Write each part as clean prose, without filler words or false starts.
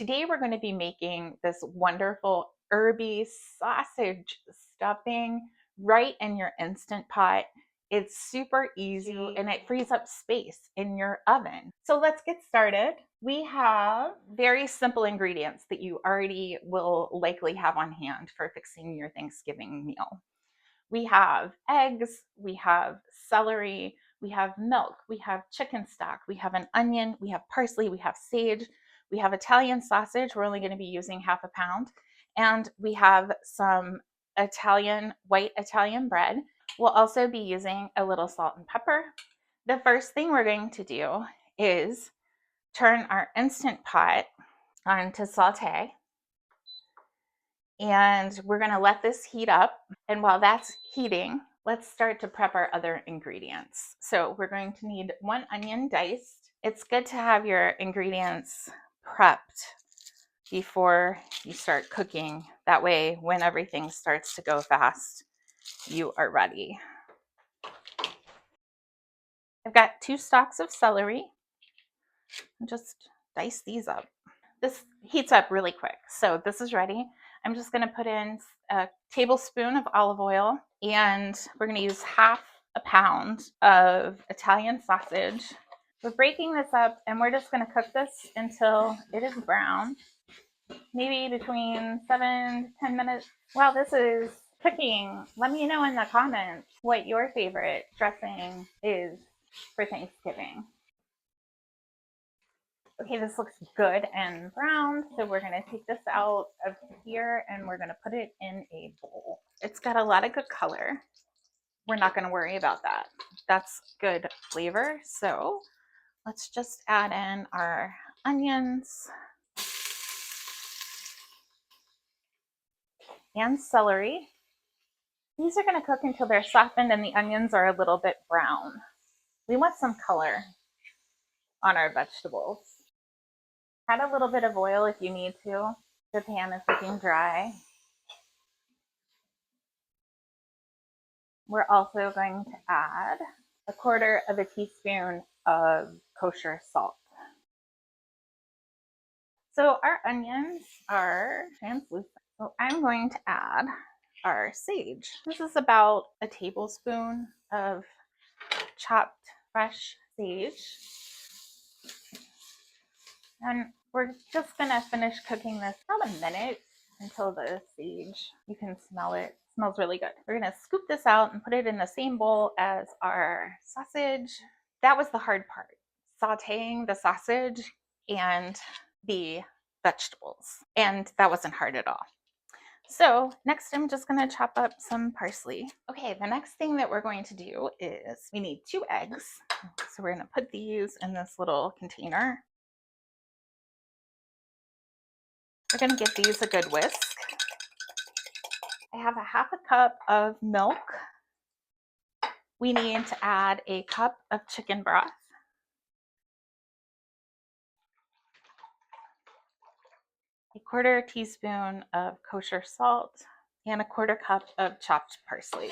Today we're going to be making this wonderful herby sausage stuffing right in your Instant Pot. It's super easy and it frees up space in your oven. So let's get started. We have very simple ingredients that you already will likely have on hand for fixing your Thanksgiving meal. We have eggs, we have celery, we have milk, we have chicken stock, we have an onion, we have parsley, we have sage, we have Italian sausage. We're only going to be using half a pound. And we have some white Italian bread. We'll also be using a little salt and pepper. The first thing we're going to do is turn our Instant Pot on to saute. And we're going to let this heat up. And while that's heating, let's start to prep our other ingredients. So we're going to need 1 onion diced. It's good to have your ingredients prepped before you start cooking. That way, when everything starts to go fast, you are ready. I've got 2 stalks of celery. Just dice these up. This heats up really quick, so this is ready. I'm just going to put in a tablespoon of olive oil, and we're going to use half a pound of Italian sausage. We're breaking this up, and we're just going to cook this until it is brown, maybe between 7 to 10 minutes. While this is cooking, let me know in the comments what your favorite dressing is for Thanksgiving. Okay, this looks good and brown, so we're going to take this out of here and we're going to put it in a bowl. It's got a lot of good color. We're not going to worry about that. That's good flavor. So let's just add in our onions and celery. These are going to cook until they're softened and the onions are a little bit brown. We want some color on our vegetables. Add a little bit of oil if you need to. The pan is looking dry. We're also going to add 1/4 teaspoon of kosher salt. So our onions are translucent. So I'm going to add our sage. This is about a tablespoon of chopped fresh sage. And we're just gonna finish cooking this about a minute until the sage, you can smell it. It smells really good. We're gonna scoop this out and put it in the same bowl as our sausage. That was the hard part, sauteing the sausage and the vegetables. And that wasn't hard at all. So next I'm just gonna chop up some parsley. Okay, the next thing that we're going to do is we need 2 eggs. So we're gonna put these in this little container. We're going to give these a good whisk. I have a 1/2 cup of milk. We need to add a cup of chicken broth. A 1/4 teaspoon of kosher salt and a 1/4 cup of chopped parsley.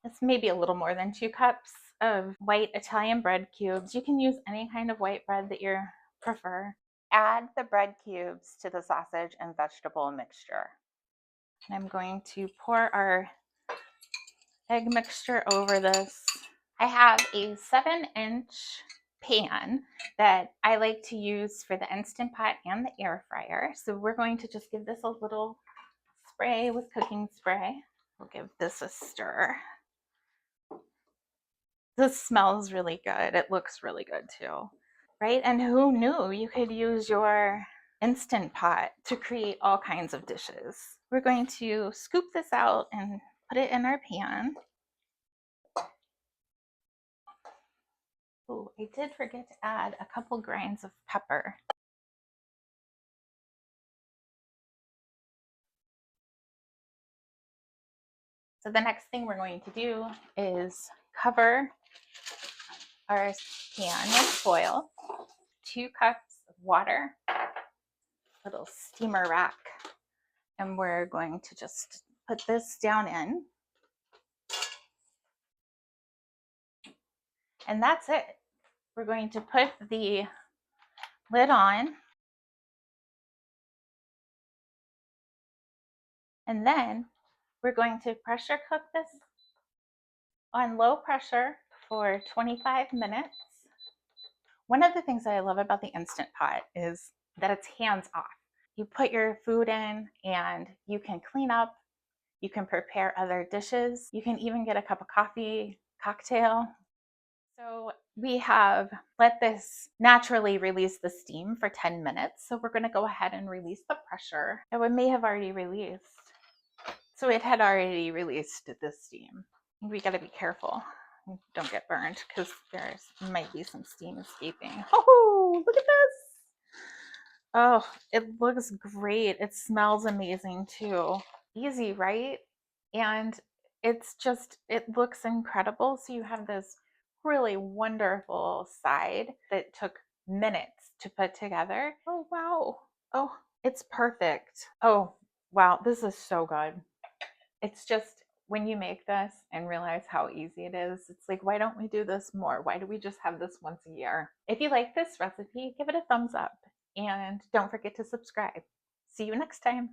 This may be a little more than 2 cups of white Italian bread cubes. You can use any kind of white bread that you prefer. Add the bread cubes to the sausage and vegetable mixture. And I'm going to pour our egg mixture over this. I have a 7-inch pan that I like to use for the Instant Pot and the air fryer. So we're going to just give this a little spray with cooking spray. We'll give this a stir. This smells really good. It looks really good too, right? And who knew you could use your Instant Pot to create all kinds of dishes. We're going to scoop this out and put it in our pan. Oh, I did forget to add a couple grains of pepper. So the next thing we're going to do is cover our pan with foil, 2 cups of water, little steamer rack, and we're going to just put this down in. And that's it. we're going to put the lid on, and then we're going to pressure cook this on low pressure for 25 minutes. One of the things that I love about the Instant Pot is that it's hands off. You put your food in and you can clean up, you can prepare other dishes, you can even get a cup of coffee, cocktail. So we have let this naturally release the steam for 10 minutes. So we're going to go ahead and release the pressure. Oh, it may have already released. So it had already released the steam. We got to be careful. Don't get burned because there might be some steam escaping. Oh, look at this. Oh, it looks great. It smells amazing too. Easy, right? And it's just, it looks incredible. So you have this really wonderful side that took minutes to put together. Oh, wow. Oh, it's perfect. Oh, wow. This is so good. It's just when you make this and realize how easy it is, it's like, why don't we do this more? Why do we just have this once a year? If you like this recipe, give it a thumbs up and don't forget to subscribe. See you next time.